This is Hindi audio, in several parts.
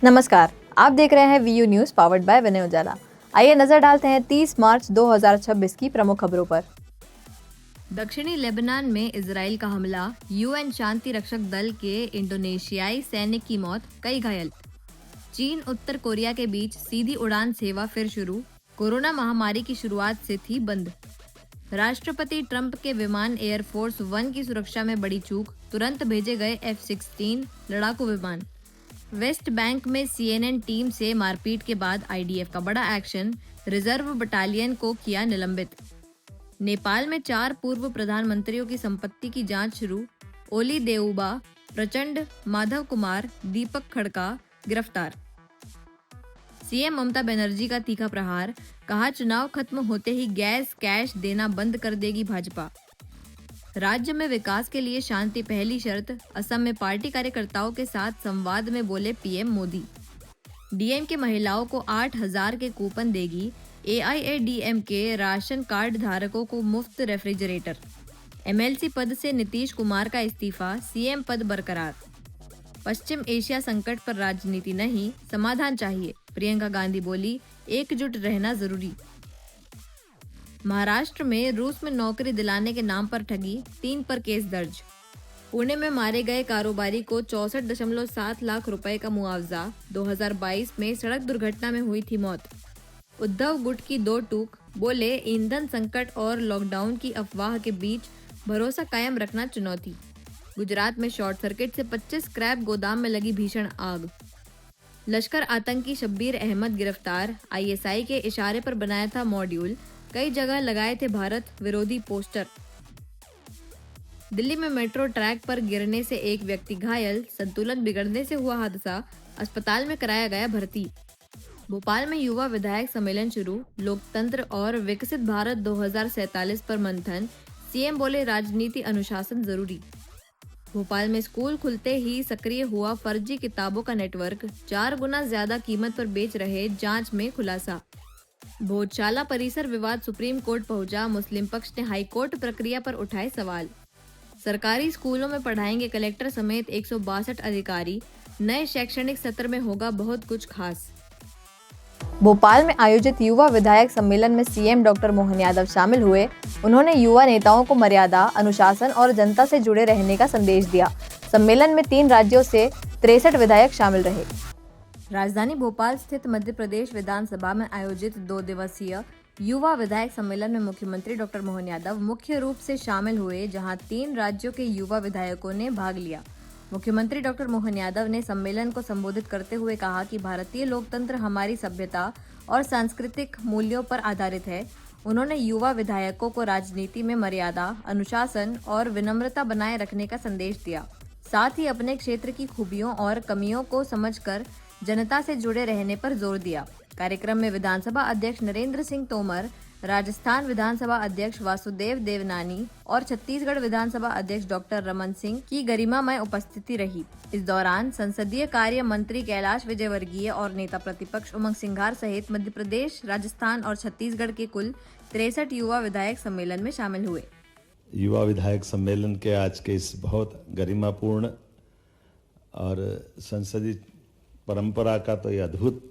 नमस्कार, आप देख रहे हैं वीयू न्यूज पावर्ड बाय विनय उजाला। आइए नजर डालते हैं 30 मार्च 2026 की प्रमुख खबरों पर। दक्षिणी लेबनान में इजराइल का हमला, यूएन शांति रक्षक दल के इंडोनेशियाई सैनिक की मौत, कई घायल। चीन उत्तर कोरिया के बीच सीधी उड़ान सेवा फिर शुरू, कोरोना महामारी की शुरुआत से थी बंद। राष्ट्रपति ट्रंप के विमान एयरफोर्स 1 की सुरक्षा में बड़ी चूक, तुरंत भेजे गए F-16 लड़ाकू विमान। वेस्ट बैंक में CNN टीम से मारपीट के बाद IDF का बड़ा एक्शन, रिजर्व बटालियन को किया निलंबित। नेपाल में 4 पूर्व प्रधानमंत्रियों की संपत्ति की जांच शुरू, ओली देउबा, प्रचंड, माधव कुमार, दीपक खड़का गिरफ्तार। सीएम ममता बनर्जी का तीखा प्रहार, कहा चुनाव खत्म होते ही गैस कैश देना बंद कर देगी भाजपा। राज्य में विकास के लिए शांति पहली शर्त, असम में पार्टी कार्यकर्ताओं के साथ संवाद में बोले पीएम मोदी। डीएमके महिलाओं को 8,000 के कूपन देगी, AIADMK राशन कार्ड धारकों को मुफ्त रेफ्रिजरेटर। MLC पद से नीतीश कुमार का इस्तीफा, सीएम पद बरकरार। पश्चिम एशिया संकट पर राजनीति नहीं, समाधान चाहिए, प्रियंका गांधी बोली, एकजुट रहना जरूरी। महाराष्ट्र में रूस में नौकरी दिलाने के नाम पर ठगी, 3 पर केस दर्ज। पुणे में मारे गए कारोबारी को 64.7 लाख रुपए का मुआवजा, 2022 में सड़क दुर्घटना में हुई थी मौत। उद्धव गुट की 2 टूक, बोले ईंधन संकट और लॉकडाउन की अफवाह के बीच भरोसा कायम रखना चुनौती। गुजरात में शॉर्ट सर्किट से 25 स्क्रैप गोदाम में लगी भीषण आग। लश्कर आतंकी शब्बीर अहमद गिरफ्तार, ISI के इशारे पर बनाया था मॉड्यूल, कई जगह लगाए थे भारत विरोधी पोस्टर। दिल्ली में मेट्रो ट्रैक पर गिरने से एक व्यक्ति घायल, संतुलन बिगड़ने से हुआ हादसा, अस्पताल में कराया गया भर्ती। भोपाल में युवा विधायक सम्मेलन शुरू, लोकतंत्र और विकसित भारत 2047 पर मंथन, सीएम बोले राजनीति अनुशासन जरूरी। भोपाल में स्कूल खुलते ही सक्रिय हुआ फर्जी किताबों का नेटवर्क, 4 गुना ज्यादा कीमत पर बेच रहे, जांच में खुलासा। भोजशाला परिसर विवाद सुप्रीम कोर्ट पहुंचा, मुस्लिम पक्ष ने हाईकोर्ट प्रक्रिया पर उठाए सवाल। सरकारी स्कूलों में पढ़ाएंगे कलेक्टर समेत 162 अधिकारी, नए शैक्षणिक सत्र में होगा बहुत कुछ खास। भोपाल में आयोजित युवा विधायक सम्मेलन में सीएम डॉक्टर मोहन यादव शामिल हुए। उन्होंने युवा नेताओं को मर्यादा, अनुशासन और जनता से जुड़े रहने का संदेश दिया। सम्मेलन में 3 राज्यों से 63 विधायक शामिल रहे। राजधानी भोपाल स्थित मध्य प्रदेश विधानसभा में आयोजित 2 दिवसीय युवा विधायक सम्मेलन में मुख्यमंत्री डॉक्टर मोहन यादव मुख्य रूप से शामिल हुए, जहां 3 राज्यों के युवा विधायकों ने भाग लिया। मुख्यमंत्री डॉक्टर मोहन यादव ने सम्मेलन को संबोधित करते हुए कहा कि भारतीय लोकतंत्र हमारी सभ्यता और सांस्कृतिक मूल्यों पर आधारित है। उन्होंने युवा विधायकों को राजनीति में मर्यादा, अनुशासन और विनम्रता बनाए रखने का संदेश दिया। साथ ही अपने क्षेत्र की खूबियों और कमियों को समझकर जनता से जुड़े रहने पर जोर दिया। कार्यक्रम में विधानसभा अध्यक्ष नरेंद्र सिंह तोमर, राजस्थान विधानसभा अध्यक्ष वासुदेव देवनानी और छत्तीसगढ़ विधानसभा अध्यक्ष डॉक्टर रमन सिंह की गरिमामय उपस्थिति रही। इस दौरान संसदीय कार्य मंत्री कैलाश विजयवर्गीय और नेता प्रतिपक्ष उमंग सिंघार सहित मध्य प्रदेश, राजस्थान और छत्तीसगढ़ के कुल 63 युवा विधायक सम्मेलन में शामिल हुए। युवा विधायक सम्मेलन के आज के इस बहुत गरिमापूर्ण और संसदीय परंपरा का तो ये अद्भुत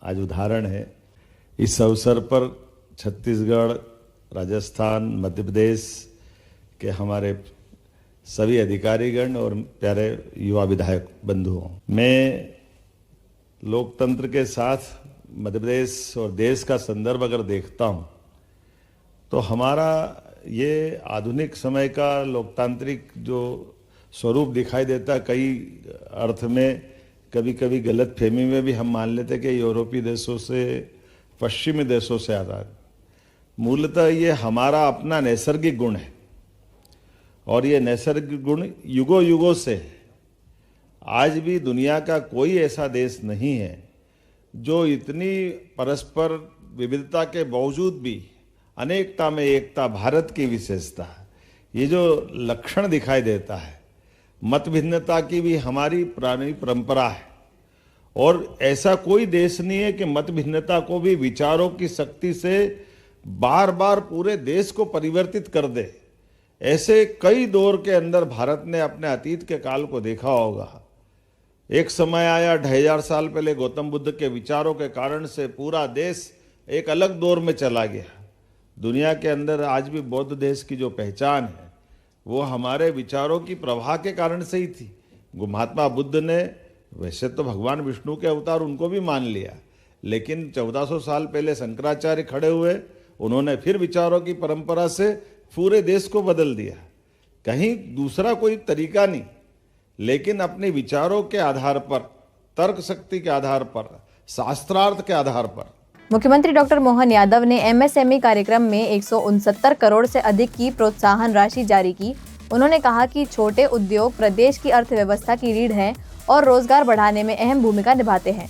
आज उदाहरण है। इस अवसर पर छत्तीसगढ़, राजस्थान, मध्य प्रदेश के हमारे सभी अधिकारीगण और प्यारे युवा विधायक बंधुओं, मैं लोकतंत्र के साथ मध्य प्रदेश और देश का संदर्भ अगर देखता हूं तो हमारा ये आधुनिक समय का लोकतांत्रिक जो स्वरूप दिखाई देता, कई अर्थ में कभी कभी गलत फहमी में भी हम मान लेते कि यूरोपीय देशों से, पश्चिमी देशों से आता है। मूलतः ये हमारा अपना नैसर्गिक गुण है और ये नैसर्गिक गुण युगों युगों से है। आज भी दुनिया का कोई ऐसा देश नहीं है जो इतनी परस्पर विविधता के बावजूद भी अनेकता में एकता, भारत की विशेषता, ये जो लक्षण दिखाई देता है, मत भिन्नता की भी हमारी पुरानी परंपरा है और ऐसा कोई देश नहीं है कि मत भिन्नता को भी विचारों की शक्ति से बार बार पूरे देश को परिवर्तित कर दे। ऐसे कई दौर के अंदर भारत ने अपने अतीत के काल को देखा होगा एक समय आया 2500 साल पहले गौतम बुद्ध के विचारों के कारण से पूरा देश एक अलग दौर में चला गया। दुनिया के अंदर आज भी बौद्ध देश की जो पहचान है वो हमारे विचारों की प्रवाह के कारण से ही थी। महात्मा बुद्ध ने वैसे तो भगवान विष्णु के अवतार उनको भी मान लिया, लेकिन 1400 साल पहले शंकराचार्य खड़े हुए, उन्होंने फिर विचारों की परंपरा से पूरे देश को बदल दिया। कहीं दूसरा कोई तरीका नहीं, लेकिन अपने विचारों के आधार पर, तर्क शक्ति के आधार पर, शास्त्रार्थ के आधार पर। मुख्यमंत्री डॉक्टर मोहन यादव ने एमएसएमई कार्यक्रम में 169 करोड़ से अधिक की प्रोत्साहन राशि जारी की। उन्होंने कहा कि छोटे उद्योग प्रदेश की अर्थव्यवस्था की रीढ़ हैं और रोजगार बढ़ाने में अहम भूमिका निभाते हैं।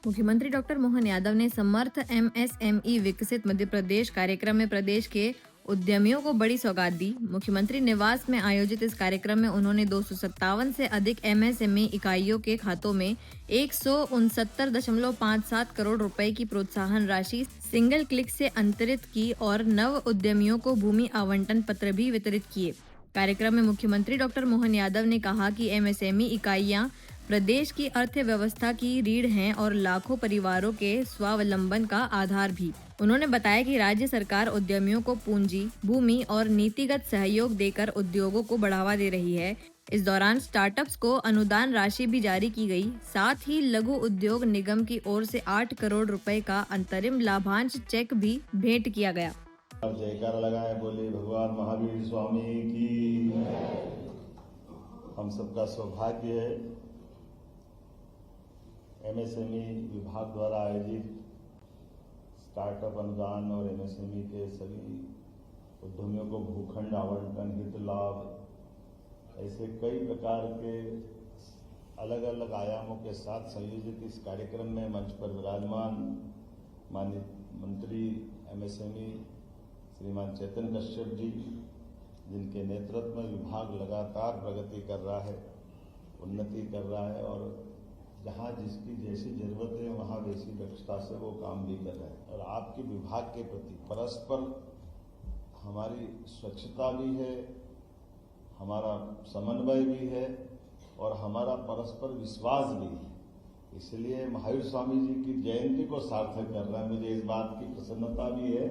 मुख्यमंत्री डॉक्टर मोहन यादव ने समर्थ एमएसएमई विकसित मध्य प्रदेश कार्यक्रम में प्रदेश के उद्यमियों को बड़ी सौगात दी। मुख्यमंत्री निवास में आयोजित इस कार्यक्रम में उन्होंने 257 से अधिक एमएसएमई इकाइयों के खातों में 169.57 करोड़ रुपए की प्रोत्साहन राशि सिंगल क्लिक से अंतरित की और नव उद्यमियों को भूमि आवंटन पत्र भी वितरित किए। कार्यक्रम में मुख्यमंत्री डॉक्टर मोहन यादव ने कहा कि एमएसएमई इकाइयां प्रदेश की अर्थव्यवस्था की रीढ़ हैं और लाखों परिवारों के स्वावलंबन का आधार भी। उन्होंने बताया कि राज्य सरकार उद्यमियों को पूंजी, भूमि और नीतिगत सहयोग देकर उद्योगों को बढ़ावा दे रही है। इस दौरान स्टार्टअप्स को अनुदान राशि भी जारी की गई। साथ ही लघु उद्योग निगम की ओर से 8 करोड़ रुपए का अंतरिम लाभांश चेक भी भेंट किया गया। जयकार लगाए, बोले भगवान महावीर स्वामी की। हम सबका सौभाग्य है एमएसएमई विभाग द्वारा आयोजित स्टार्टअप अनुदान और एमएसएमई के सभी उद्यमियों को भूखंड आवंटन, हित लाभ, ऐसे कई प्रकार के अलग अलग आयामों के साथ संयोजित इस कार्यक्रम में मंच पर विराजमान माननीय मंत्री एमएसएमई श्रीमान चेतन कश्यप जी, जिनके नेतृत्व में विभाग लगातार प्रगति कर रहा है, उन्नति कर रहा है और जहाँ जिसकी जैसी जरूरत है वहाँ वैसी दक्षता से वो काम भी कर रहे हैं। और आपके विभाग के प्रति परस्पर हमारी स्वच्छता भी है, हमारा समन्वय भी है और हमारा परस्पर विश्वास भी है। इसलिए महावीर स्वामी जी की जयंती को सार्थक कर रहा है। मुझे इस बात की प्रसन्नता भी है,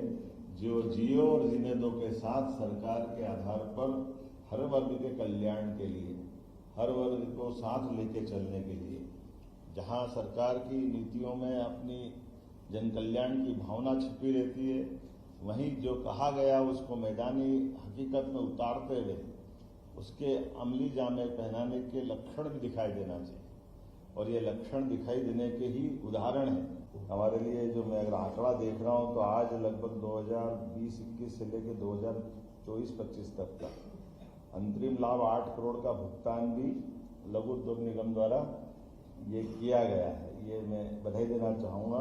जो जियो और जीने दो के साथ सरकार के आधार पर हर वर्ग के कल्याण के लिए, हर वर्ग को साथ लेके चलने के लिए, जहां सरकार की नीतियों में अपनी जन कल्याण की भावना छिपी रहती है, वहीं जो कहा गया उसको मैदानी हकीकत में उतारते हुए उसके अमली जामे पहनाने के लक्षण भी दिखाई देना चाहिए। और ये लक्षण दिखाई देने के ही उदाहरण है हमारे लिए। जो मैं अगर आंकड़ा देख रहा हूँ तो आज लगभग 2020-21 से लेकर 2024-25 तक का अंतरिम लाभ 8 करोड़ का भुगतान भी लघु उद्योग निगम द्वारा ये किया गया है। ये मैं बधाई देना चाहूँगा।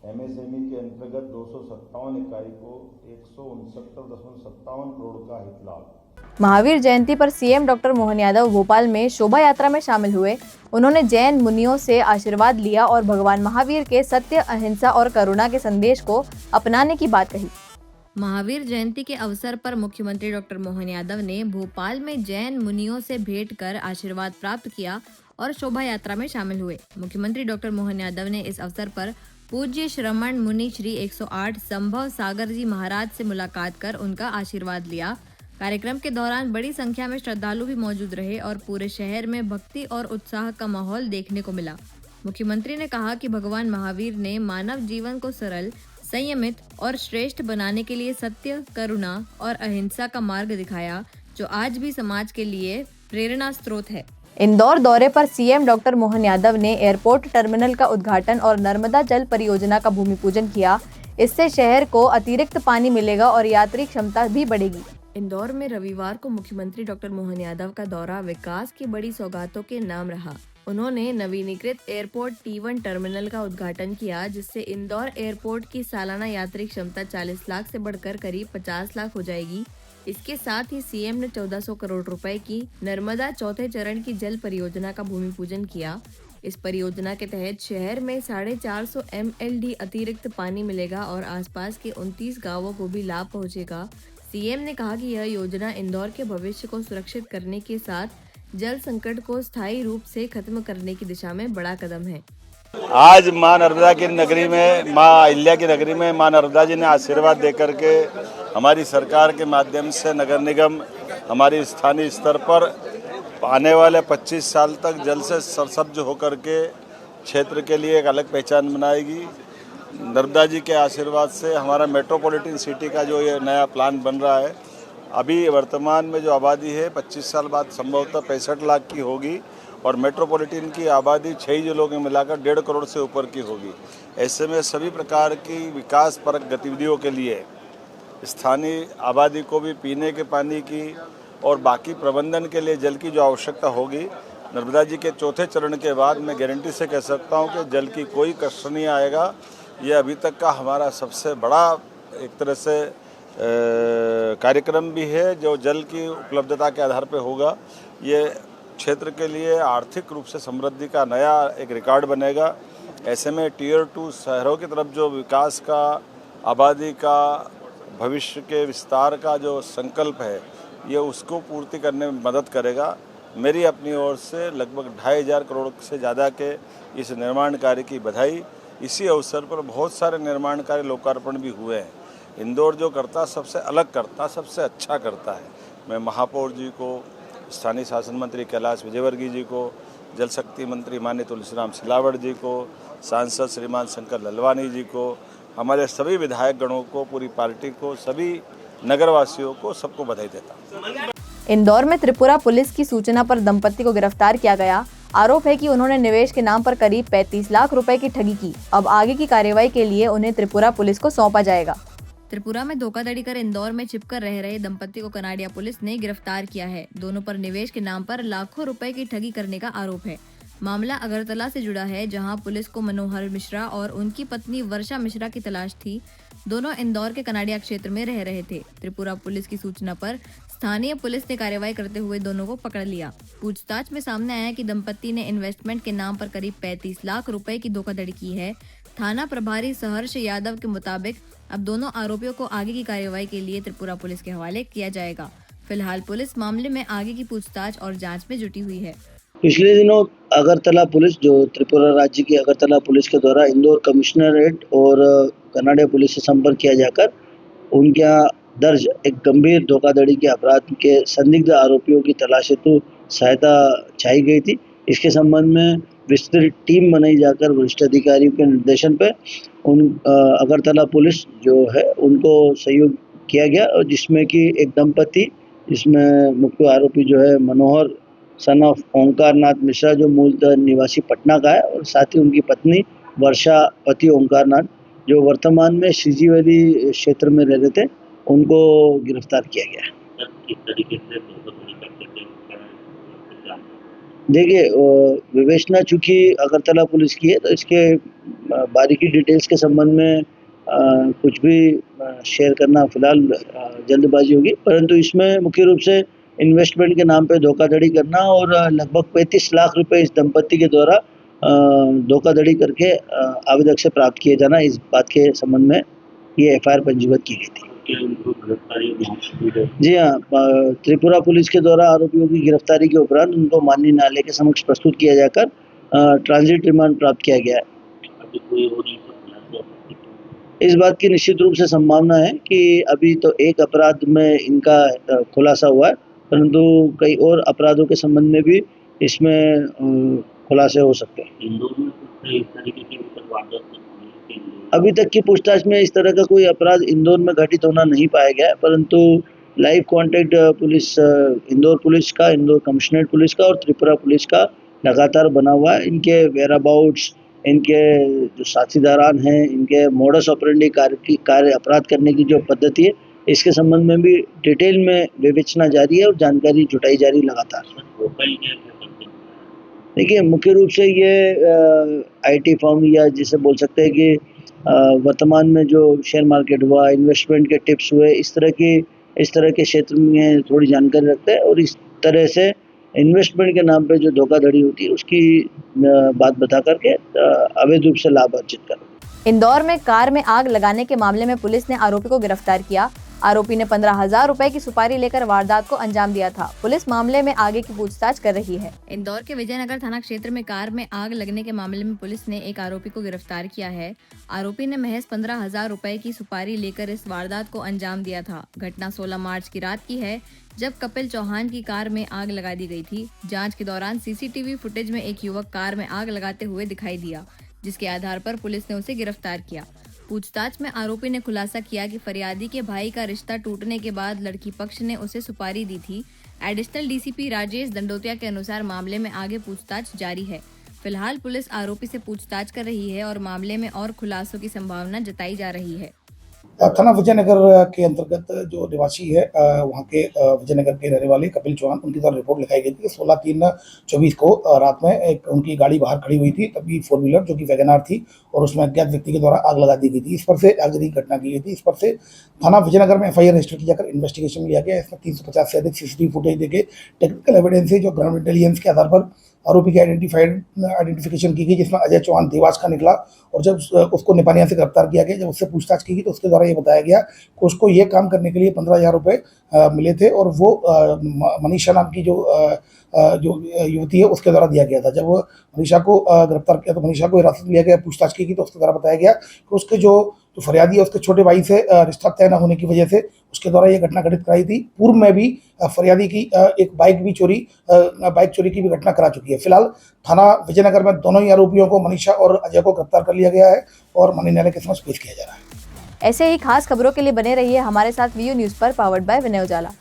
एमएसएमई के अंतर्गत 257 इकाई को 169.57 करोड़ का हित लाभ। महावीर जयंती पर सीएम डॉक्टर मोहन यादव भोपाल में शोभा यात्रा में शामिल हुए। उन्होंने जैन मुनियों से आशीर्वाद लिया और भगवान महावीर के सत्य, अहिंसा और करुणा के संदेश को अपनाने की बात कही। महावीर जयंती के अवसर पर मुख्यमंत्री डॉक्टर मोहन यादव ने भोपाल में जैन मुनियों से भेंट कर आशीर्वाद प्राप्त किया और शोभा यात्रा में शामिल हुए। मुख्यमंत्री डॉक्टर मोहन यादव ने इस अवसर पर पूज्य श्रमण मुनि श्री 108 संभव सागर जी महाराज से मुलाकात कर उनका आशीर्वाद लिया। कार्यक्रम के दौरान बड़ी संख्या में श्रद्धालु भी मौजूद रहे और पूरे शहर में भक्ति और उत्साह का माहौल देखने को मिला। मुख्यमंत्री ने कहा कि भगवान महावीर ने मानव जीवन को सरल, संयमित और श्रेष्ठ बनाने के लिए सत्य, करुणा और अहिंसा का मार्ग दिखाया, जो आज भी समाज के लिए प्रेरणा स्रोत है। इंदौर दौरे पर सीएम डॉक्टर मोहन यादव ने एयरपोर्ट टर्मिनल का उद्घाटन और नर्मदा जल परियोजना का भूमि पूजन किया। इससे शहर को अतिरिक्त पानी मिलेगा और यात्री क्षमता भी बढ़ेगी। इंदौर में रविवार को मुख्यमंत्री डॉक्टर मोहन यादव का दौरा विकास की बड़ी सौगातों के नाम रहा। उन्होंने नवीनीकृत एयरपोर्ट T1 टर्मिनल का उद्घाटन किया, जिससे इंदौर एयरपोर्ट की सालाना यात्री क्षमता 40 लाख से बढ़कर करीब 50 लाख हो जाएगी। इसके साथ ही सीएम ने 1400 करोड़ रुपए की नर्मदा चौथे चरण की जल परियोजना का भूमि पूजन किया। इस परियोजना के तहत शहर में 450 MLD अतिरिक्त पानी मिलेगा और आसपास के 29 गांवों को भी लाभ पहुंचेगा। सीएम ने कहा कि यह योजना इंदौर के भविष्य को सुरक्षित करने के साथ जल संकट को स्थायी रूप से खत्म करने की दिशा में बड़ा कदम है। आज माँ नर्मदा की नगरी में, माँ अहिल्या की नगरी में माँ नर्मदा जी ने आशीर्वाद दे करके हमारी सरकार के माध्यम से नगर निगम हमारी स्थानीय स्तर पर आने वाले 25 साल तक जल से सरसब्ज होकर के क्षेत्र के लिए एक अलग पहचान बनाएगी। नर्मदा जी के आशीर्वाद से हमारा मेट्रोपॉलिटन सिटी का जो ये नया प्लान बन रहा है, अभी वर्तमान में जो आबादी है 25 साल बाद संभवतः 65 लाख की होगी और मेट्रोपॉलिटन की आबादी 6 जिलों में मिलाकर 1.5 करोड़ से ऊपर की होगी। ऐसे में सभी प्रकार की विकास परक गतिविधियों के लिए स्थानीय आबादी को भी पीने के पानी की और बाकी प्रबंधन के लिए जल की जो आवश्यकता होगी, नर्मदा जी के चौथे चरण के बाद मैं गारंटी से कह सकता हूं कि जल की कोई कष्ट नहीं आएगा। ये अभी तक का हमारा सबसे बड़ा एक तरह से कार्यक्रम भी है जो जल की उपलब्धता के आधार पर होगा। ये क्षेत्र के लिए आर्थिक रूप से समृद्धि का नया एक रिकॉर्ड बनेगा। ऐसे में टियर 2 शहरों की तरफ जो विकास का, आबादी का, भविष्य के विस्तार का जो संकल्प है, ये उसको पूर्ति करने में मदद करेगा। मेरी अपनी ओर से लगभग 2,500 करोड़ से ज़्यादा के इस निर्माण कार्य की बधाई। इसी अवसर पर बहुत सारे निर्माण कार्य लोकार्पण भी हुए हैं। इंदौर जो करता सबसे अलग करता, सबसे अच्छा करता है। मैं महापौर जी को, स्थानीय शासन मंत्री कैलाश विजयवर्गीय जी को, जल शक्ति मंत्री माननीय तुलसीराम सिलावट जी को, सांसद श्रीमान शंकर ललवानी जी को, हमारे सभी विधायक गणों को, पूरी पार्टी को, सभी नगरवासियों को, सबको बधाई देता हूं। इंदौर में त्रिपुरा पुलिस की सूचना पर दंपति को गिरफ्तार किया गया। आरोप है कि उन्होंने निवेश के नाम पर करीब 35 लाख रुपए की ठगी की। अब आगे की कार्रवाई के लिए उन्हें त्रिपुरा पुलिस को सौंपा जाएगा। त्रिपुरा में धोखाधड़ी कर इंदौर में छिपकर रह रहे दंपति को कनाडिया पुलिस ने गिरफ्तार किया है। दोनों पर निवेश के नाम पर लाखों रुपए की ठगी करने का आरोप है। मामला अगरतला से जुड़ा है, जहां पुलिस को मनोहर मिश्रा और उनकी पत्नी वर्षा मिश्रा की तलाश थी। दोनों इंदौर के कनाडिया क्षेत्र में रह रहे थे। त्रिपुरा पुलिस की सूचना पर स्थानीय पुलिस ने कार्रवाई करते हुए दोनों को पकड़ लिया। पूछताछ में सामने आया कि दंपति ने इन्वेस्टमेंट के नाम पर करीब 35 लाख रुपए की धोखाधड़ी की है। थाना प्रभारी सहर्ष यादव के मुताबिक अब दोनों आरोपियों को आगे की कार्रवाई के लिए त्रिपुरा पुलिस के हवाले किया जाएगा। फिलहाल पुलिस मामले में आगे की पूछताछ और जांच में जुटी हुई है। पिछले दिनों अगरतला पुलिस, जो त्रिपुरा राज्य की अगरतला पुलिस के द्वारा इंदौर कमिश्नरेट और कनाडिया पुलिस से संपर्क किया जाकर उनके यहाँ दर्ज एक गंभीर धोखाधड़ी के अपराध के संदिग्ध आरोपियों की तलाश हेतु सहायता चाही गई थी। इसके संबंध में विस्तृत टीम बनाई जाकर वरिष्ठ अधिकारियों के निर्देशन पर अगरतला पुलिस जो है उनको सहयोग किया गया, और जिसमें कि एक दंपति, जिसमें मुख्य आरोपी जो है मनोहर सन ऑफ ओंकार नाथ मिश्रा, जो मूलतः निवासी पटना का है, और साथ ही उनकी पत्नी वर्षा पति ओंकार नाथ, जो वर्तमान में श्रीजीवैली क्षेत्र में रहते थे, उनको गिरफ्तार किया गया। किस तरीके से देखिए, विवेचना चूँकि अगरतला पुलिस की है, तो इसके बारीकी डिटेल्स के संबंध में कुछ भी शेयर करना फिलहाल जल्दबाजी होगी, परंतु इसमें मुख्य रूप से इन्वेस्टमेंट के नाम पे धोखाधड़ी करना और लगभग 35 लाख रुपए इस दंपति के द्वारा धोखाधड़ी करके आवेदक से प्राप्त किए जाना, इस बात के संबंध में ये एफआईआर पंजीबद्ध की गई थी। जी हाँ, त्रिपुरा पुलिस के द्वारा आरोपियों की गिरफ्तारी के उपरांत उनको माननीय न्यायालय के समक्ष प्रस्तुत किया जाकर ट्रांजिट रिमांड प्राप्त किया गया है। इस बात की निश्चित रूप से संभावना है कि अभी तो एक अपराध में इनका खुलासा हुआ है, परंतु कई और अपराधों के संबंध में भी इसमें खुलासे हो सकते हैं। अभी तक की पूछताछ में इस तरह का कोई अपराध इंदौर में घटित होना नहीं पाया गया, परंतु live contact police, Indore police का, इंदौर कमिश्नरेट पुलिस का और त्रिपुरा पुलिस का लगातार बना हुआ है। इनके वेयरअबाउट्स, इनके जो साथीदारान हैं, इनके मोडस ऑपरेंडी कार्य अपराध करने की जो पद्धति है, इसके संबंध में भी डिटेल में विवेचना जारी है और जानकारी जुटाई जा रही लगातार। देखिए, मुख्य रूप से ये आईटी फर्म, या जिसे बोल सकते हैं कि वर्तमान में जो शेयर मार्केट हुआ, इन्वेस्टमेंट के टिप्स हुए, इस तरह के क्षेत्र में थोड़ी जानकारी रखते हैं, और इस तरह से इन्वेस्टमेंट के नाम पे जो धोखाधड़ी होती है उसकी बात बता करके अवैध रूप से लाभ अर्जित कर। इंदौर में कार में आग लगाने के मामले में पुलिस ने आरोपी को गिरफ्तार किया। आरोपी ने 15,000 रुपए की सुपारी लेकर वारदात को अंजाम दिया था। पुलिस मामले में आगे की पूछताछ कर रही है। इंदौर के विजयनगर थाना क्षेत्र में कार में आग लगने के मामले में पुलिस ने एक आरोपी को गिरफ्तार किया है। आरोपी ने महज 15,000 रुपए की सुपारी लेकर इस वारदात को अंजाम दिया था। घटना 16 मार्च की रात की है, जब कपिल चौहान की कार में आग लगा दी गई थी। जांच के दौरान सीसीटीवी फुटेज में एक युवक कार में आग लगाते हुए दिखाई दिया, जिसके आधार पर पुलिस ने उसे गिरफ्तार किया। पूछताछ में आरोपी ने खुलासा किया कि फरियादी के भाई का रिश्ता टूटने के बाद लड़की पक्ष ने उसे सुपारी दी थी। एडिशनल डीसीपी राजेश दंडोतिया के अनुसार मामले में आगे पूछताछ जारी है। फिलहाल पुलिस आरोपी से पूछताछ कर रही है और मामले में और खुलासों की संभावना जताई जा रही है। थाना विजयनगर के अंतर्गत जो निवासी है वहाँ के विजयनगर के रहने वाले कपिल चौहान, उनकी तरफ रिपोर्ट लिखाई गई थी कि 16/3/24 को रात में एक उनकी गाड़ी बाहर खड़ी हुई थी, तभी 4 व्हीलर जो कि वैगनार थी और उसमें अज्ञात व्यक्ति के द्वारा आग लगा दी गई थी। इस पर से आगजनी की घटना की गई थी। इस पर से थाना विजयनगर में FIR रजिस्टर किया जाकर इन्वेस्टिगेशन लिया गया। इसमें 350 से अधिक सीसीटीवी फुटेज देके टेक्निकल एविडेंस है जो ग्राउंड इंटेलिजेंस के आधार पर आरोपी की आइडेंटिफिकेशन की गई, जिसमें अजय चौहान देवास का निकला। और जब उसको नेपानिया से गिरफ्तार किया गया, जब उससे पूछताछ की गई तो उसके द्वारा ये बताया गया कि उसको ये काम करने के लिए 15,000 रुपये मिले थे और वो मनीषा नाम की जो युवती है उसके द्वारा दिया गया था। जब मनीषा को गिरफ्तार किया तो मनीषा को हिरासत में लिया गया, पूछताछ की गई तो उसके द्वारा बताया गया कि उसके जो फरियादी है उसके छोटे भाई से रिश्ता तय न होने की वजह से उसके द्वारा ये घटना घटित कराई थी। पूर्व में भी फरियादी की एक बाइक चोरी की भी घटना करा चुकी है। फिलहाल थाना विजयनगर में दोनों ही आरोपियों को, मनीषा और अजय को, गिरफ्तार कर लिया गया है और मनी न्यायालय के समक्ष पेश किया जा रहा है। ऐसे ही खास खबरों के लिए बने रहिए हमारे साथ VU न्यूज़ पर, पावर्ड बाय विनय उजाला।